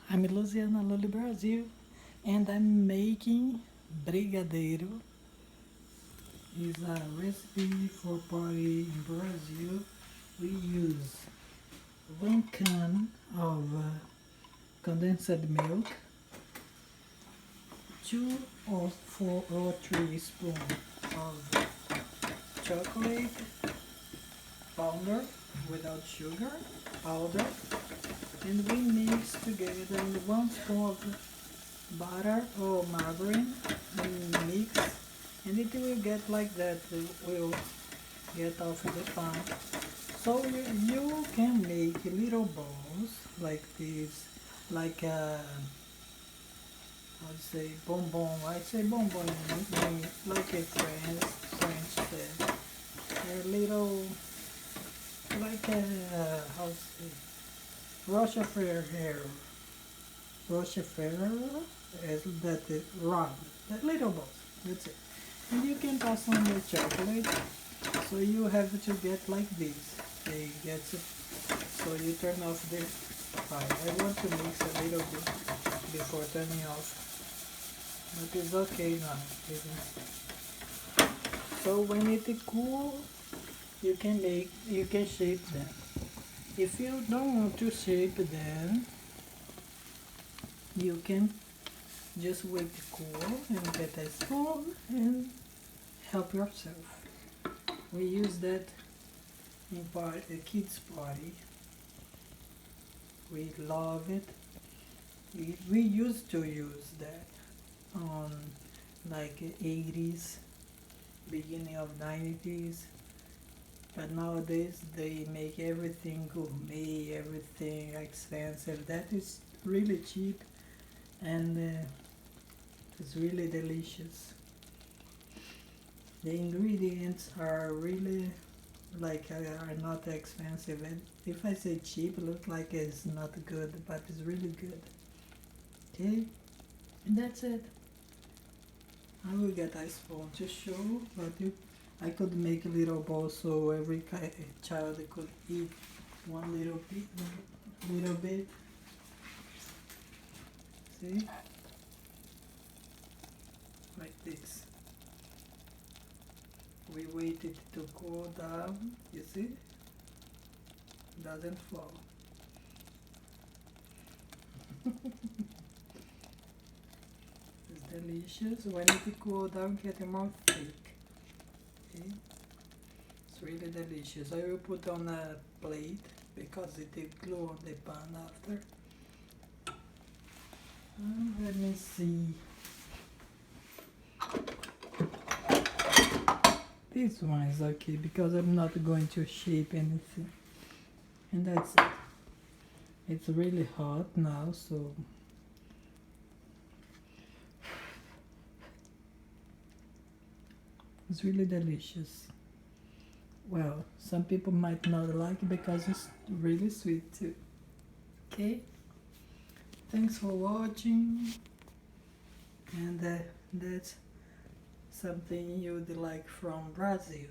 I'm Luziana, Luli, Brazil, and I'm making brigadeiro. It's a recipe for party in Brazil. We use 1 can of condensed milk, 2 or 4 or 3 spoons of chocolate powder without sugar powder, and we mix together in 1 spoon of butter or margarine and mix, and it will get like that. It will get off the pan. So you can make little balls like this, like I'd say bonbon. I say bonbon like a French said. A little like a how to say Rochefort as that is round, that little balls. That's it. And you can pass on the chocolate. So you have to get like this. They get so you turn off the fire. I want to mix a little bit before turning off, but it's okay now. So when it cool, you can shape them. If you don't want to shape them, you can just wait to cool and get a spoon and help yourself. We use that in a kids party. We love it. We used to use that on like 80s, beginning of 90s. But nowadays they make everything gourmet, everything expensive. That is really cheap and it's really delicious. The ingredients are really are not expensive, and if I say cheap, it looks like it's not good, but it's really good. Okay, and that's it. I will get a spoon to show, but I could make a little bowl so every child could eat one little bit. See, like this. We waited to cool down, you see? Doesn't fall. It's delicious. When it cool down, get more thick. Okay? It's really delicious. I will put on a plate because it will glue on the pan after. Let me see. This one is okay because I'm not going to shape anything. And that's it. It's really hot now, so it's really delicious. Well, some people might not like it because it's really sweet too. Okay? Thanks for watching. And that's something you'd like from Brazil.